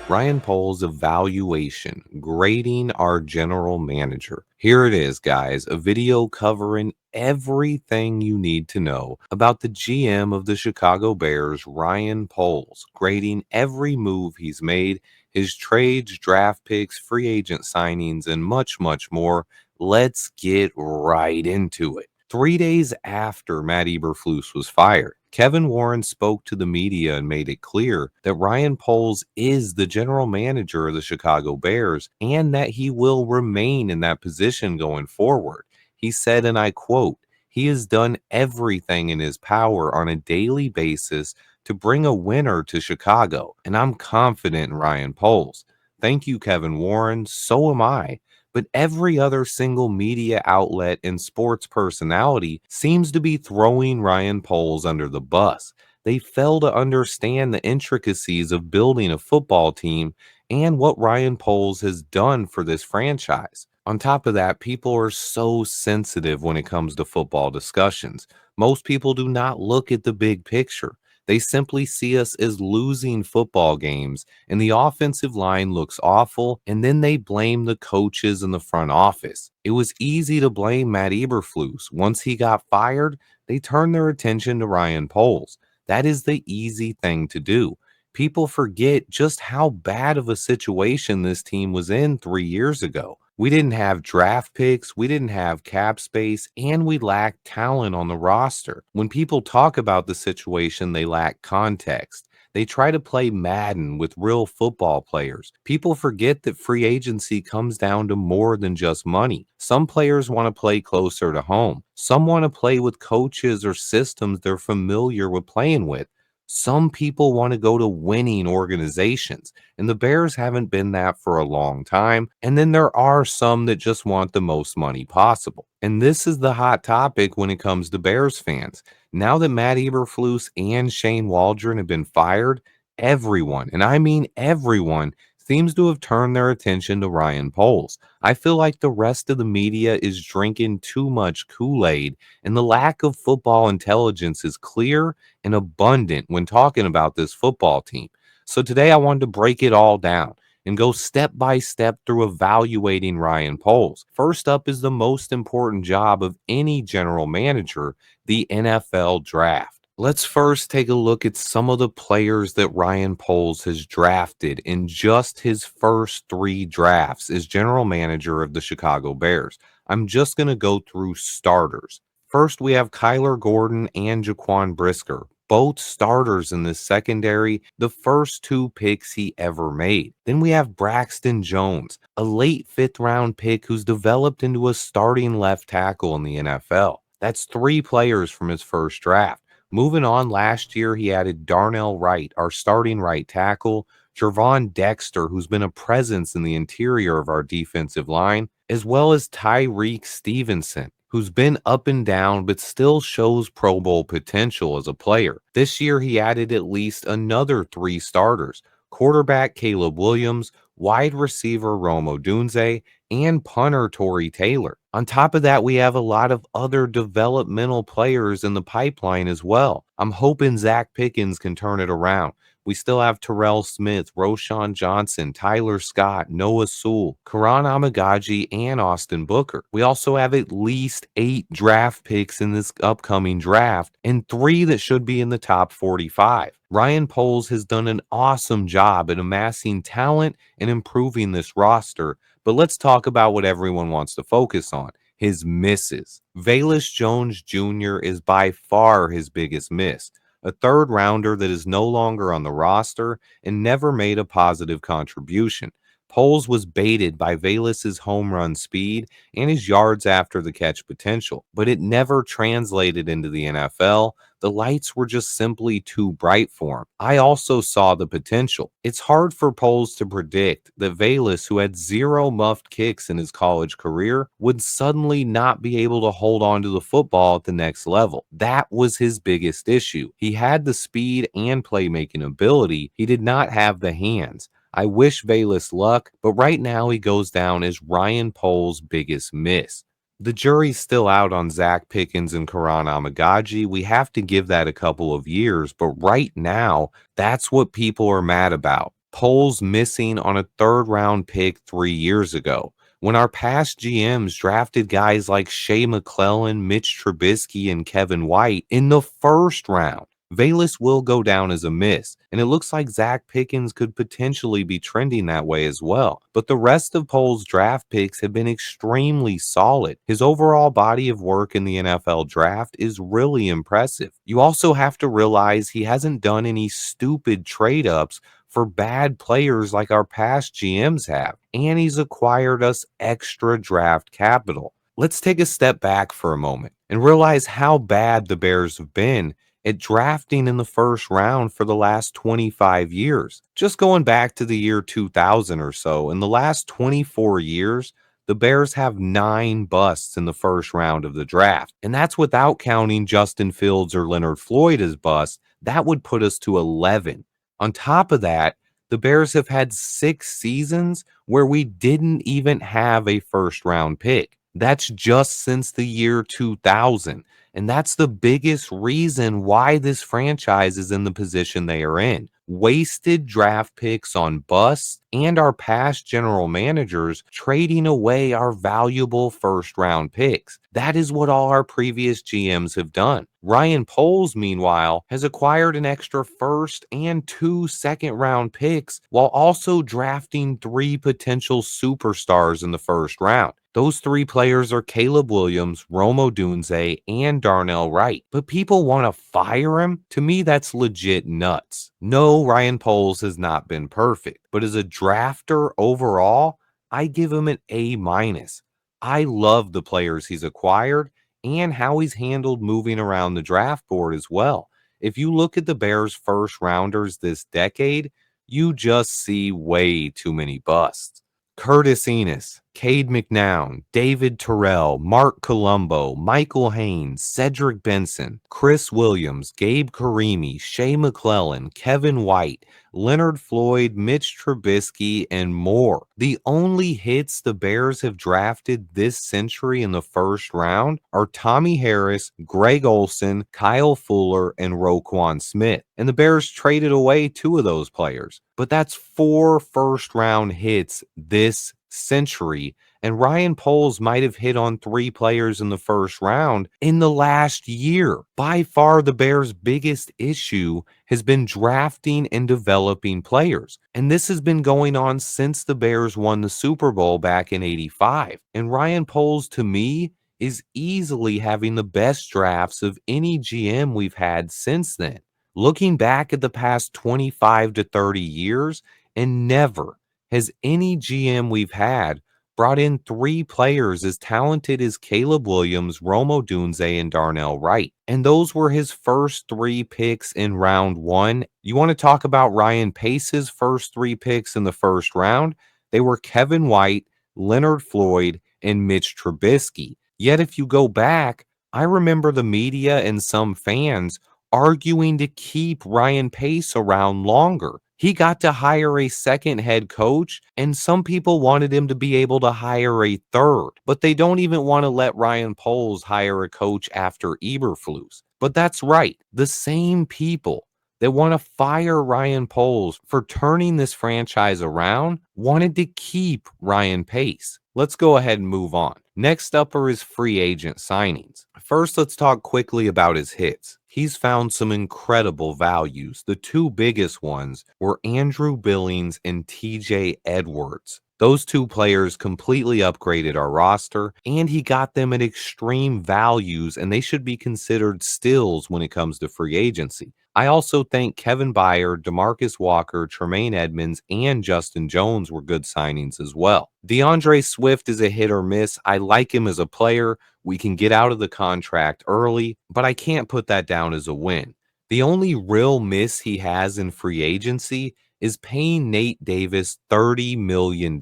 Ryan Poles' evaluation, grading our general manager. Here it is, guys, a video covering everything you need to know about the GM of the Chicago Bears, Ryan Poles, grading every move he's made, his trades, draft picks, free agent signings, and much, much more. Let's get right into it. 3 days after Matt Eberflus was fired, Kevin Warren spoke to the media and made it clear that Ryan Poles is the general manager of the Chicago Bears and that he will remain in that position going forward. He said, and I quote, "He has done everything in his power on a daily basis to bring a winner to Chicago, and I'm confident in Ryan Poles. Thank you, Kevin Warren. So am I." But every other single media outlet and sports personality seems to be throwing Ryan Poles under the bus. They fail to understand the intricacies of building a football team and what Ryan Poles has done for this franchise. On top of that, people are so sensitive when it comes to football discussions. Most people do not look at the big picture. They simply see us as losing football games, and the offensive line looks awful, and then they blame the coaches in the front office. It was easy to blame Matt Eberflus. Once he got fired, they turned their attention to Ryan Poles. That is the easy thing to do. People forget just how bad of a situation this team was in 3 years ago. We didn't have draft picks, we didn't have cap space, and we lacked talent on the roster. When people talk about the situation, they lack context. They try to play Madden with real football players. People forget that free agency comes down to more than just money. Some players want to play closer to home. Some want to play with coaches or systems they're familiar with playing with. Some people want to go to winning organizations, and the Bears haven't been that for a long time. And then there are some that just want the most money possible. And this is the hot topic when it comes to Bears fans. Now that Matt Eberflus and Shane Waldron have been fired, everyone, and I mean everyone, seems to have turned their attention to Ryan Poles. I feel like the rest of the media is drinking too much Kool-Aid, and the lack of football intelligence is clear and abundant when talking about this football team. So today I wanted to break it all down and go step by step through evaluating Ryan Poles. First up is the most important job of any general manager, the NFL draft. Let's first take a look at some of the players that Ryan Poles has drafted in just his first 3 drafts as general manager of the Chicago Bears. I'm just going to go through starters. First, we have Kyler Gordon and Jaquan Brisker, both starters in this secondary, the first 2 picks he ever made. Then we have Braxton Jones, a late 5th round pick who's developed into a starting left tackle in the NFL. That's 3 players from his first draft. Moving on, last year he added Darnell Wright, our starting right tackle, Jervon Dexter, who's been a presence in the interior of our defensive line, as well as Tyreek Stevenson, who's been up and down but still shows Pro Bowl potential as a player. This year he added at least another 3 starters: quarterback Caleb Williams, wide receiver Rome Odunze, and punter Tory Taylor. On top of that, we have a lot of other developmental players in the pipeline as well. I'm hoping Zach Pickens can turn it around. We still have Terrell Smith, Roshan Johnson, Tyler Scott, Noah Sewell, Karan Amagaji, and Austin Booker. We also have at least 8 draft picks in this upcoming draft and 3 that should be in the top 45. Ryan Poles has done an awesome job at amassing talent and improving this roster, but let's talk about what everyone wants to focus on: his misses. Velus Jones Jr. is by far his biggest miss, a 3rd rounder that is no longer on the roster and never made a positive contribution. Poles was baited by Velas's home run speed and his yards after the catch potential, but it never translated into the NFL. The lights were just simply too bright for him. I also saw the potential. It's hard for Poles to predict that Velas, who had 0 muffed kicks in his college career, would suddenly not be able to hold on to the football at the next level. That was his biggest issue. He had the speed and playmaking ability. He did not have the hands. I wish Velas luck, but right now he goes down as Ryan Poles' biggest miss. The jury's still out on Zach Pickens and Karan Amagaji. We have to give that a couple of years, but right now, that's what people are mad about. Poles missing on a third round pick 3 years ago. When our past GMs drafted guys like Shea McClellan, Mitch Trubisky, and Kevin White in the first round, Valus will go down as a miss, and it looks like Zach Pickens could potentially be trending that way as well. But the rest of Poles' draft picks have been extremely solid. His overall body of work in the NFL draft is really impressive. You also have to realize he hasn't done any stupid trade ups for bad players like our past GMs have, and he's acquired us extra draft capital. Let's take a step back for a moment and realize how bad the Bears have been at drafting in the first round for the last 25 years. Just going back to the year 2000 or so, in the last 24 years, the Bears have 9 busts in the first round of the draft. And that's without counting Justin Fields or Leonard Floyd as busts. That would put us to 11. On top of that, the Bears have had 6 seasons where we didn't even have a first round pick. That's just since the year 2000. And that's the biggest reason why this franchise is in the position they are in. Wasted draft picks on busts and our past general managers trading away our valuable first round picks. That is what all our previous GMs have done. Ryan Poles, meanwhile, has acquired an extra first and 2 second round picks while also drafting 3 potential superstars in the first round. Those 3 players are Caleb Williams, Rome Odunze, and Darnell Wright. But people want to fire him? To me, that's legit nuts. No, Ryan Poles has not been perfect, but as a drafter overall, I give him an A minus. I love the players he's acquired and how he's handled moving around the draft board as well. If you look at the Bears' first rounders this decade, you just see way too many busts. Curtis Enos, Cade McNown, David Terrell, Mark Colombo, Michael Haynes, Cedric Benson, Chris Williams, Gabe Karimi, Shea McClellan, Kevin White, Leonard Floyd, Mitch Trubisky, and more. The only hits the Bears have drafted this century in the first round are Tommy Harris, Greg Olson, Kyle Fuller, and Roquan Smith. And the Bears traded away 2 of those players. But that's 4 first round hits this century. And Ryan Poles might have hit on 3 players in the first round in the last year. By far, the Bears' biggest issue has been drafting and developing players. And this has been going on since the Bears won the Super Bowl back in '85. And Ryan Poles, to me, is easily having the best drafts of any GM we've had since then. Looking back at the past 25 to 30 years, and never has any GM we've had brought in 3 players as talented as Caleb Williams, Rome Odunze, and Darnell Wright. And those were his first 3 picks in round 1. You want to talk about Ryan Pace's first 3 picks in the first round? They were Kevin White, Leonard Floyd, and Mitch Trubisky. Yet if you go back, I remember the media and some fans arguing to keep Ryan Pace around longer. He got to hire a second head coach, and some people wanted him to be able to hire a third, but they don't even want to let Ryan Poles hire a coach after Eberflus. But that's right, the same people that want to fire Ryan Poles for turning this franchise around wanted to keep Ryan Pace. Let's go ahead and move on. Next up are his free agent signings. First, let's talk quickly about his hits. He's found some incredible values. The 2 biggest ones were Andrew Billings and TJ Edwards. Those 2 players completely upgraded our roster, and he got them at extreme values, and they should be considered steals when it comes to free agency. I also think Kevin Byard, DeMarcus Walker, Tremaine Edmonds, and Justin Jones were good signings as well. DeAndre Swift is a hit or miss. I like him as a player. We can get out of the contract early, but I can't put that down as a win. The only real miss he has in free agency is paying Nate Davis $30 million.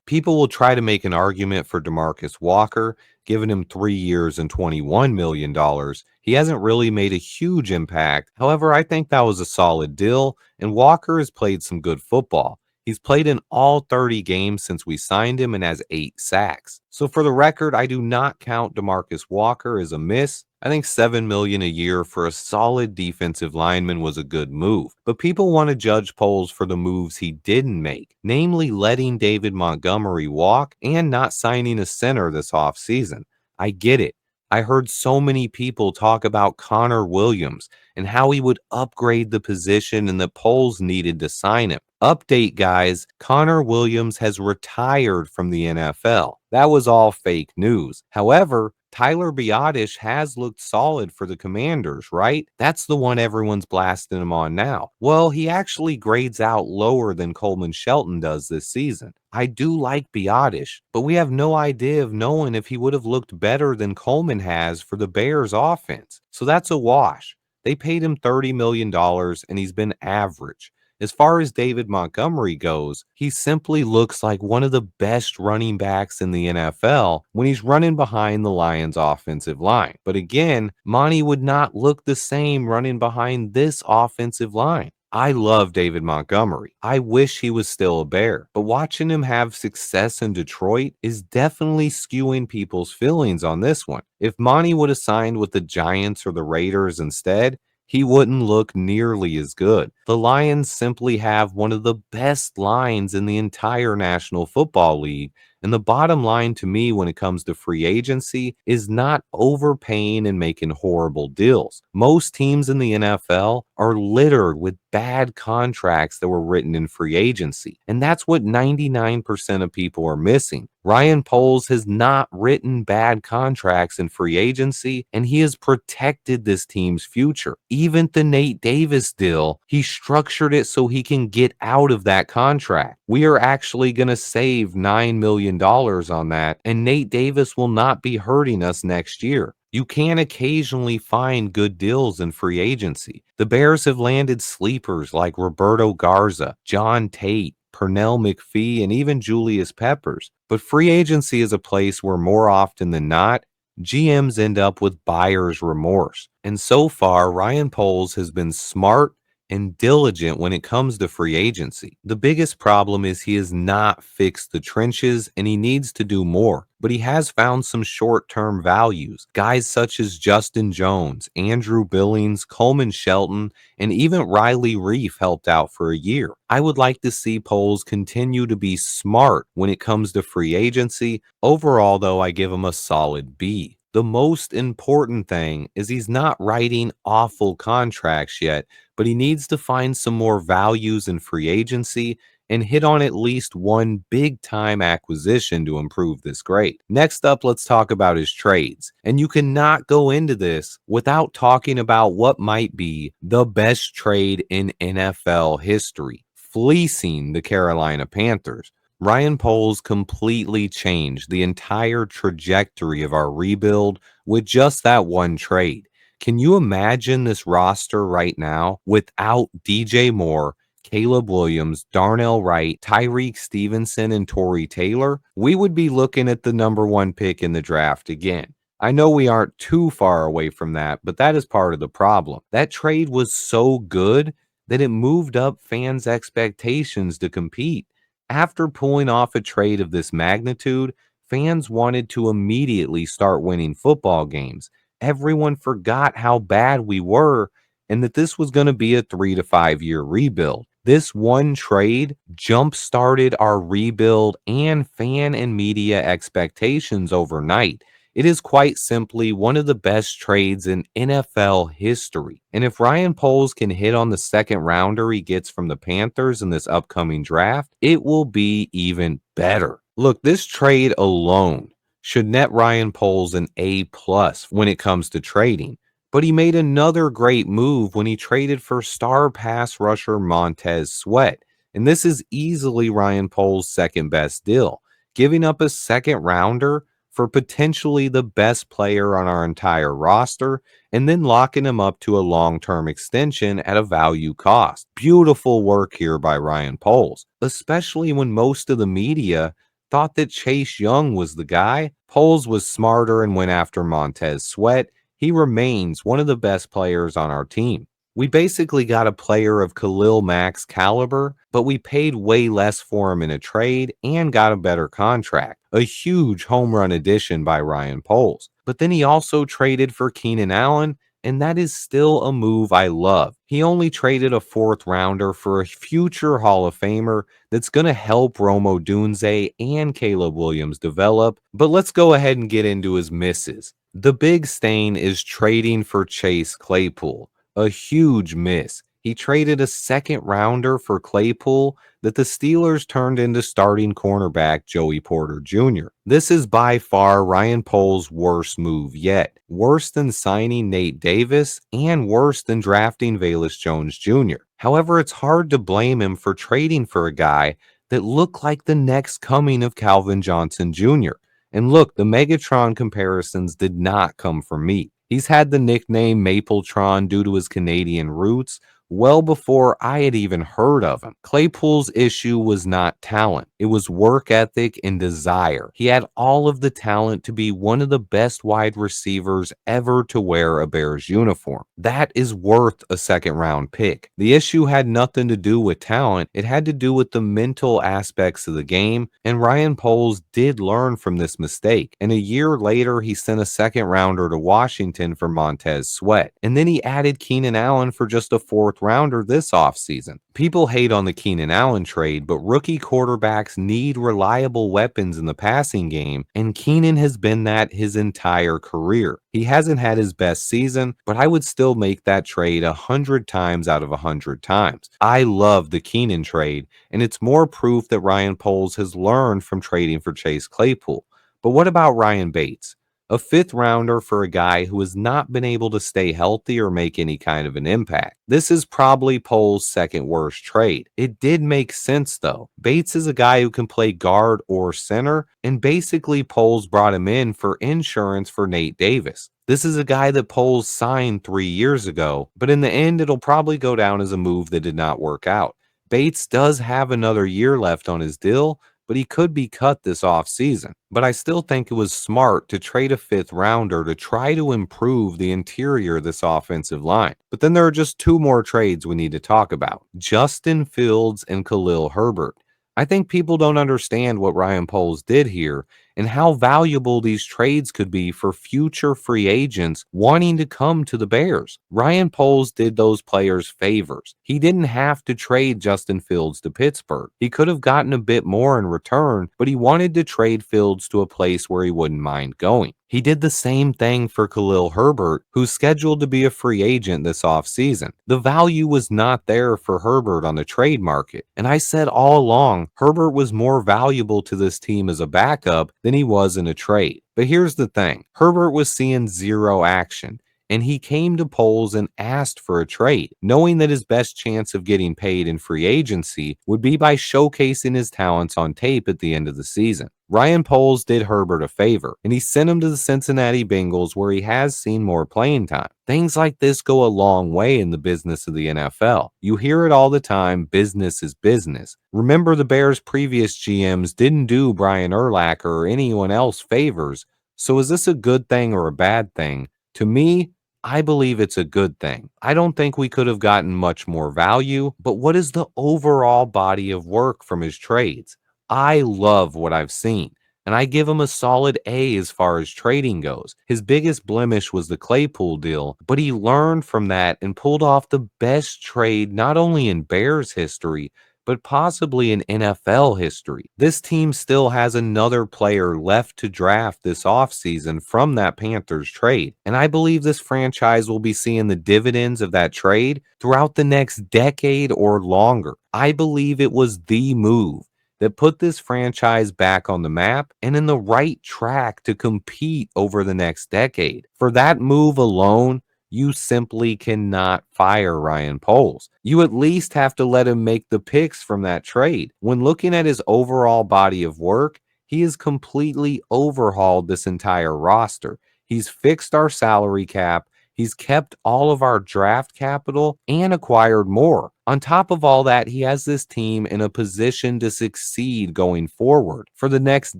People will try to make an argument for DeMarcus Walker, giving him 3 years and $21 million. He hasn't really made a huge impact. However, I think that was a solid deal, and Walker has played some good football. He's played in all 30 games since we signed him and has 8 sacks. So for the record, I do not count DeMarcus Walker as a miss. I think 7 million a year for a solid defensive lineman was a good move, but people want to judge Poles for the moves he didn't make, namely letting David Montgomery walk and not signing a center this offseason. I get it. I heard so many people talk about Connor Williams and how he would upgrade the position and the Poles needed to sign him. Update, guys, Connor Williams has retired from the NFL. That was all fake news. However, Tyler Biotish has looked solid for the Commanders, right? That's the one everyone's blasting him on now. Well, he actually grades out lower than Coleman Shelton does this season. I do like Biotish, but we have no idea of knowing if he would have looked better than Coleman has for the Bears offense. So that's a wash. They paid him $30 million and he's been average. As far as David Montgomery goes, he simply looks like one of the best running backs in the NFL when he's running behind the Lions' offensive line. But again, Monty would not look the same running behind this offensive line. I love David Montgomery. I wish he was still a Bear, but watching him have success in Detroit is definitely skewing people's feelings on this one. If Monty would have signed with the Giants or the Raiders instead, he wouldn't look nearly as good. The Lions simply have one of the best lines in the entire National Football League. And the bottom line to me when it comes to free agency is not overpaying and making horrible deals. Most teams in the NFL are littered with bad contracts that were written in free agency. And that's what 99% of people are missing. Ryan Poles has not written bad contracts in free agency, and he has protected this team's future. Even the Nate Davis deal, he structured it so he can get out of that contract. We are actually going to save $9 million on that, and Nate Davis will not be hurting us next year. You can occasionally find good deals in free agency. The Bears have landed sleepers like Roberto Garza, John Tate, Pernell McPhee, and even Julius Peppers. But free agency is a place where more often than not, GMs end up with buyer's remorse. And so far, Ryan Poles has been smart and diligent when it comes to free agency. The biggest problem is he has not fixed the trenches and he needs to do more. But he has found some short-term values. Guys such as Justin Jones, Andrew Billings, Coleman Shelton, and even Riley Reef helped out for a year. I would like to see Poles continue to be smart when it comes to free agency. Overall, though, I give him a solid B. The most important thing is he's not writing awful contracts yet, but he needs to find some more values in free agency and hit on at least one big time acquisition to improve this grade. Next up, let's talk about his trades. And you cannot go into this without talking about what might be the best trade in NFL history, fleecing the Carolina Panthers. Ryan Poles completely changed the entire trajectory of our rebuild with just that one trade. Can you imagine this roster right now without DJ Moore, Caleb Williams, Darnell Wright, Tyreek Stevenson, and Torrey Taylor? We would be looking at the number one pick in the draft again. I know we aren't too far away from that, but that is part of the problem. That trade was so good that it moved up fans' expectations to compete. After pulling off a trade of this magnitude, fans wanted to immediately start winning football games. Everyone forgot how bad we were and that this was going to be a 3 to 5 year rebuild. This one trade jump started our rebuild and fan and media expectations overnight. It is quite simply one of the best trades in NFL history. And if Ryan Poles can hit on the second rounder he gets from the Panthers in this upcoming draft, it will be even better. Look, this trade alone should net Ryan Poles an A plus when it comes to trading. But he made another great move when he traded for star pass rusher Montez Sweat. And this is easily Ryan Poles' second best deal, giving up a second rounder for potentially the best player on our entire roster, and then locking him up to a long-term extension at a value cost. Beautiful work here by Ryan Poles, especially when most of the media thought that Chase Young was the guy. Poles was smarter and went after Montez Sweat. He remains one of the best players on our team. We basically got a player of Khalil Mack's caliber, but we paid way less for him in a trade and got a better contract. A huge home run addition by Ryan Poles. But then he also traded for Keenan Allen, and that is still a move I love. He only traded a fourth rounder for a future Hall of Famer that's going to help Romo Dunze and Caleb Williams develop. But let's go ahead and get into his misses. The big stain is trading for Chase Claypool, a huge miss. He traded a second rounder for Claypool that the Steelers turned into starting cornerback Joey Porter Jr. This is by far Ryan Poles' worst move yet, worse than signing Nate Davis and worse than drafting Velus Jones Jr. However, it's hard to blame him for trading for a guy that looked like the next coming of Calvin Johnson Jr. And look, the Megatron comparisons did not come from me. He's had the nickname Mapletron due to his Canadian roots well before I had even heard of him. Claypool's issue was not talent, it was work ethic and desire. He had all of the talent to be one of the best wide receivers ever to wear a Bears uniform. That is worth a second round pick. The issue had nothing to do with talent, it had to do with the mental aspects of the game, and Ryan Poles did learn from this mistake. And a year later, he sent a second rounder to Washington for Montez Sweat. And then he added Keenan Allen for just a fourth rounder this offseason. People hate on the Keenan Allen trade, but rookie quarterbacks need reliable weapons in the passing game, and Keenan has been that his entire career. He hasn't had his best season, but I would still make that trade 100 times out of 100 times. I love the Keenan trade, and it's more proof that Ryan Poles has learned from trading for Chase Claypool. But what about Ryan Bates? A fifth rounder for a guy who has not been able to stay healthy or make any kind of an impact. This is probably Poles' second worst trade. It did make sense though. Bates is a guy who can play guard or center, and basically Poles brought him in for insurance for Nate Davis. This is a guy that Poles signed 3 years ago, but in the end, it'll probably go down as a move that did not work out. Bates does have another year left on his deal, but he could be cut this offseason. But I still think it was smart to trade a fifth rounder to try to improve the interior of this offensive line. But then there are just two more trades we need to talk about: Justin Fields and Khalil Herbert. I think people don't understand what Ryan Poles did here and how valuable these trades could be for future free agents wanting to come to the Bears. Ryan Poles did those players favors. He didn't have to trade Justin Fields to Pittsburgh. He could have gotten a bit more in return, but he wanted to trade Fields to a place where he wouldn't mind going. He did the same thing for Khalil Herbert, who's scheduled to be a free agent this offseason. The value was not there for Herbert on the trade market, and I said all along Herbert was more valuable to this team as a backup than he was in a trade. But here's the thing, Herbert was seeing zero action, and he came to Poles and asked for a trade, knowing that his best chance of getting paid in free agency would be by showcasing his talents on tape at the end of the season. Ryan Poles did Herbert a favor, and he sent him to the Cincinnati Bengals where he has seen more playing time. Things like this go a long way in the business of the NFL. You hear it all the time, business is business. Remember, the Bears' previous GMs didn't do Brian Urlacher or anyone else favors, so is this a good thing or a bad thing? To me, I believe it's a good thing. I don't think we could have gotten much more value, but what is the overall body of work from his trades? I love what I've seen, and I give him a solid A as far as trading goes. His biggest blemish was the Claypool deal, but he learned from that and pulled off the best trade not only in Bears history, but possibly in NFL history. This team still has another player left to draft this offseason from that Panthers trade, and I believe this franchise will be seeing the dividends of that trade throughout the next decade or longer. I believe it was the move that put this franchise back on the map and in the right track to compete over the next decade. For that move alone, you simply cannot fire Ryan Poles. You at least have to let him make the picks from that trade. When looking at his overall body of work, he has completely overhauled this entire roster. He's fixed our salary cap, He's kept all of our draft capital and acquired more. On top of all that, he has this team in a position to succeed going forward for the next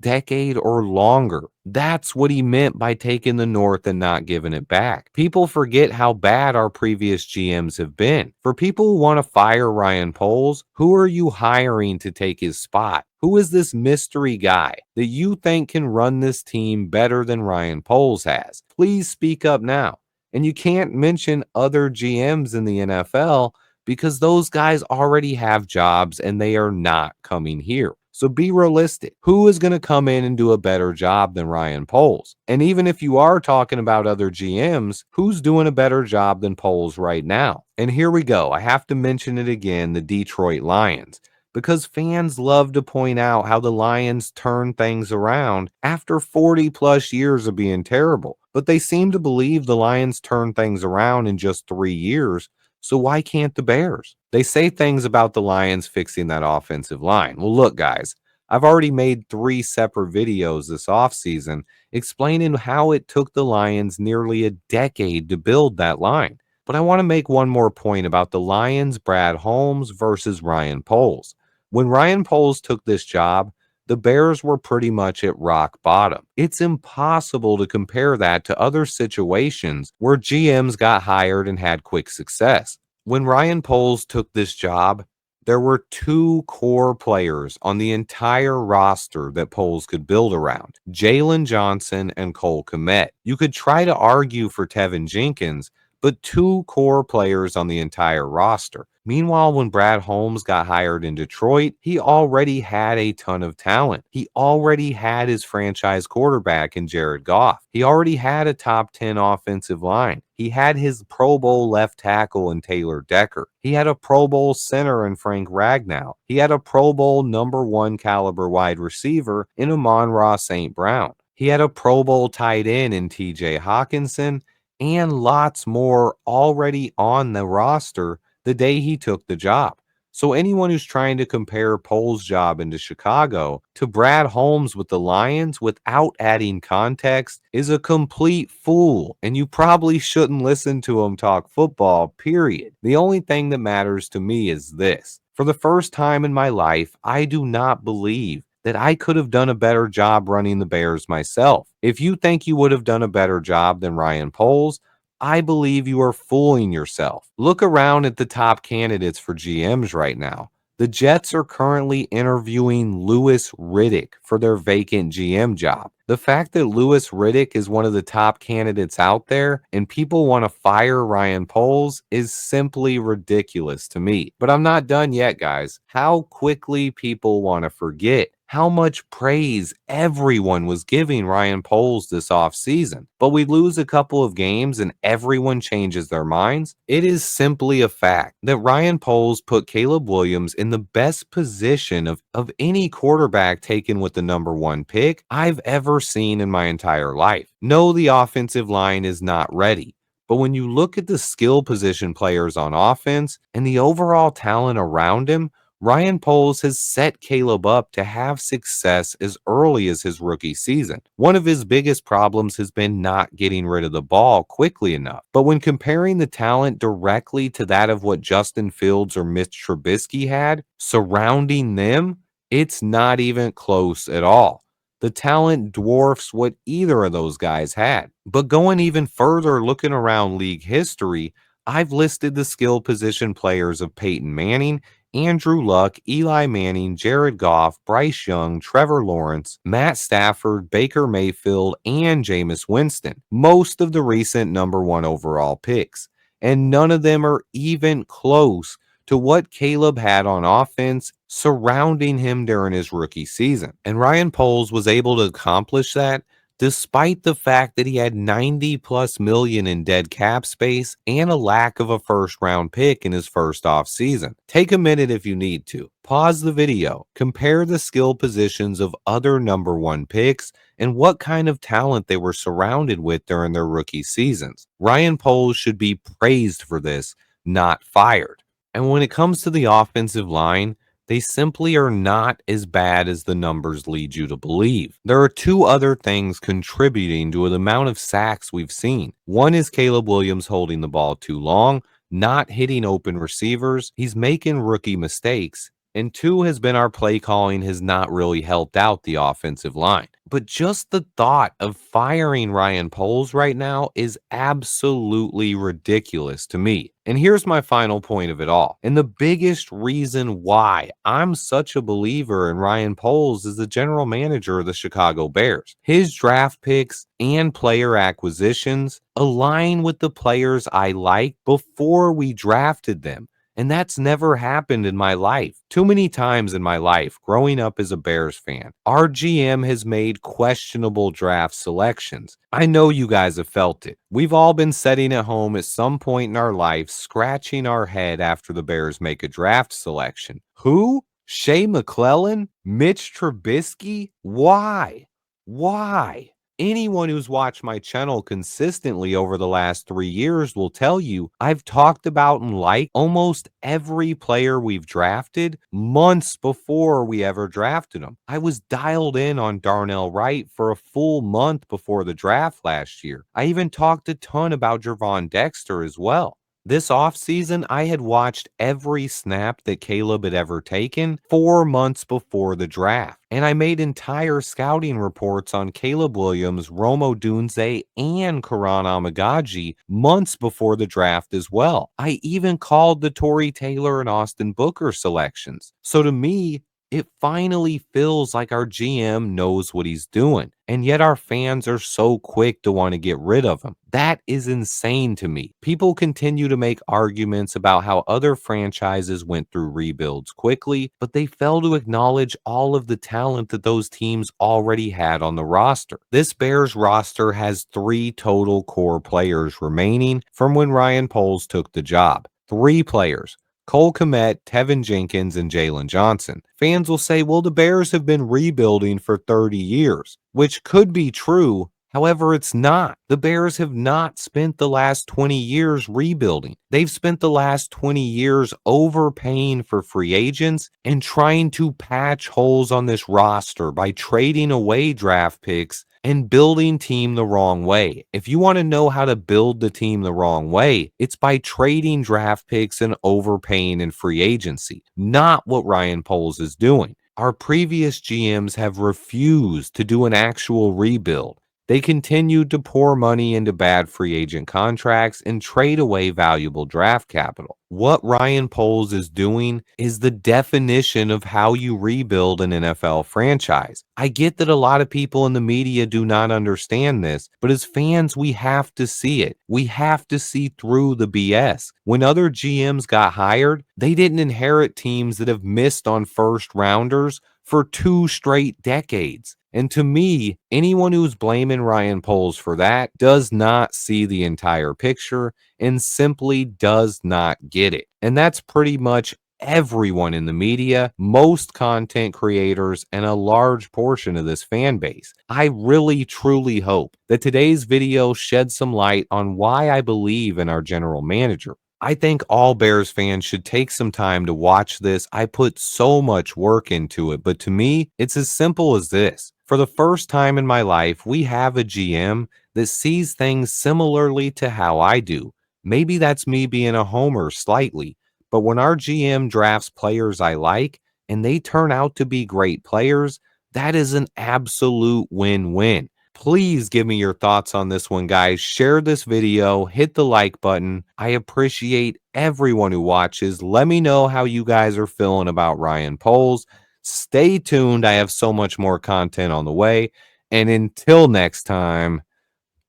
decade or longer. That's what he meant by taking the North and not giving it back. People forget how bad our previous GMs have been. For people who want to fire Ryan Poles, who are you hiring to take his spot? Who is this mystery guy that you think can run this team better than Ryan Poles has? Please speak up now. And you can't mention other GMs in the NFL because those guys already have jobs and they are not coming here. So be realistic. Who is going to come in and do a better job than Ryan Poles? And even if you are talking about other GMs, who's doing a better job than Poles right now? And here we go. I have to mention it again, the Detroit Lions, because fans love to point out how the Lions turn things around after 40 plus years of being terrible. But they seem to believe the Lions turn things around in just 3 years. So why can't the Bears? They say things about the Lions fixing that offensive line. Well, look, guys, I've already made 3 separate videos this offseason explaining how it took the Lions nearly a decade to build that line. But I want to make one more point about the Lions, Brad Holmes versus Ryan Poles. When Ryan Poles took this job, the Bears were pretty much at rock bottom. It's impossible to compare that to other situations where GMs got hired and had quick success. When Ryan Poles took this job, there were 2 core players on the entire roster that Poles could build around: Jalen Johnson and Cole Kmet. You could try to argue for Tevin Jenkins, but 2 core players on the entire roster. Meanwhile, when Brad Holmes got hired in Detroit, he already had a ton of talent. He already had his franchise quarterback in Jared Goff. He already had a top 10 offensive line. He had his Pro Bowl left tackle in Taylor Decker. He had a Pro Bowl center in Frank Ragnow. He had a Pro Bowl #1 caliber wide receiver in Amon-Ra St. Brown. He had a Pro Bowl tight end in TJ Hawkinson, and lots more already on the roster the day he took the job. So anyone who's trying to compare Poles' job into Chicago to Brad Holmes with the Lions without adding context is a complete fool, and you probably shouldn't listen to him talk football, period. The only thing that matters to me is this. For the first time in my life, I do not believe that I could have done a better job running the Bears myself. If you think you would have done a better job than Ryan Poles, I believe you are fooling yourself. Look around at the top candidates for GMs right now. The Jets are currently interviewing Louis Riddick for their vacant GM job. The fact that Louis Riddick is one of the top candidates out there and people want to fire Ryan Poles is simply ridiculous to me. But I'm not done yet, guys. How quickly people want to forget how much praise everyone was giving Ryan Poles this offseason. But we lose a couple of games and everyone changes their minds. It is simply a fact that Ryan Poles put Caleb Williams in the best position of any quarterback taken with the #1 pick I've ever seen in my entire life. No, the offensive line is not ready. But when you look at the skill position players on offense and the overall talent around him, Ryan Poles has set Caleb up to have success as early as his rookie season. One of his biggest problems has been not getting rid of the ball quickly enough. But when comparing the talent directly to that of what Justin Fields or Mitch Trubisky had surrounding them, it's not even close at all. The talent dwarfs what either of those guys had. But going even further, looking around league history, I've listed the skill position players of Peyton Manning, Andrew Luck, Eli Manning, Jared Goff, Bryce Young, Trevor Lawrence, Matt Stafford, Baker Mayfield, and Jameis Winston, most of the recent #1 overall picks. And none of them are even close to what Caleb had on offense surrounding him during his rookie season. And Ryan Poles was able to accomplish that despite the fact that he had 90 plus million in dead cap space and a lack of a first round pick in his first off season. Take a minute if you need to. Pause the video, compare the skill positions of other #1 picks and what kind of talent they were surrounded with during their rookie seasons. Ryan Poles should be praised for this, not fired. And when it comes to the offensive line, They simply are not as bad as the numbers lead you to believe. There are two other things contributing to the amount of sacks we've seen. One is Caleb Williams holding the ball too long, not hitting open receivers. He's making rookie mistakes. And two has been our play calling has not really helped out the offensive line. But just the thought of firing Ryan Poles right now is absolutely ridiculous to me. And here's my final point of it all. And the biggest reason why I'm such a believer in Ryan Poles as the general manager of the Chicago Bears. His draft picks and player acquisitions align with the players I liked before we drafted them. And that's never happened in my life. Too many times in my life, growing up as a Bears fan, our GM has made questionable draft selections. I know you guys have felt it. We've all been sitting at home at some point in our life, scratching our head after the Bears make a draft selection. Who? Shea McClellan? Mitch Trubisky? Why? Why? Anyone who's watched my channel consistently over the last 3 years will tell you I've talked about and liked almost every player we've drafted months before we ever drafted them. I was dialed in on Darnell Wright for a full month before the draft last year. I even talked a ton about Gervon Dexter as well. This offseason, I had watched every snap that Caleb had ever taken 4 months before the draft. And I made entire scouting reports on Caleb Williams, Rome Odunze, and Karan Amagaji months before the draft as well. I even called the Torrey Taylor and Austin Booker selections. So to me, it finally feels like our GM knows what he's doing, and yet our fans are so quick to want to get rid of him. That is insane to me. People continue to make arguments about how other franchises went through rebuilds quickly, but they fail to acknowledge all of the talent that those teams already had on the roster. This Bears roster has 3 total core players remaining from when Ryan Poles took the job. 3 players. Cole Kmet, Tevin Jenkins, and Jalen Johnson. Fans will say, well, the Bears have been rebuilding for 30 years, which could be true. However, it's not. The Bears have not spent the last 20 years rebuilding. They've spent the last 20 years overpaying for free agents and trying to patch holes on this roster by trading away draft picks and building team the wrong way. If you want to know how to build the team the wrong way, it's by trading draft picks and overpaying in free agency, not what Ryan Poles is doing. Our previous GMs have refused to do an actual rebuild. They continued to pour money into bad free agent contracts and trade away valuable draft capital. What Ryan Poles is doing is the definition of how you rebuild an NFL franchise. I get that a lot of people in the media do not understand this, but as fans, we have to see it. We have to see through the BS. When other GMs got hired, they didn't inherit teams that have missed on first rounders for 2 straight decades. And to me, anyone who's blaming Ryan Poles for that does not see the entire picture and simply does not get it. And that's pretty much everyone in the media, most content creators, and a large portion of this fan base. I really truly hope that today's video sheds some light on why I believe in our general manager. I think all Bears fans should take some time to watch this. I put so much work into it, but to me, it's as simple as this. For the first time in my life, we have a GM that sees things similarly to how I do. Maybe that's me being a homer slightly, but when our GM drafts players I like and they turn out to be great players, that is an absolute win-win. Please give me your thoughts on this one, guys. Share this video, hit the like button. I appreciate everyone who watches. Let me know how you guys are feeling about Ryan Poles. Stay tuned. I have so much more content on the way. And until next time,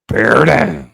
bear down.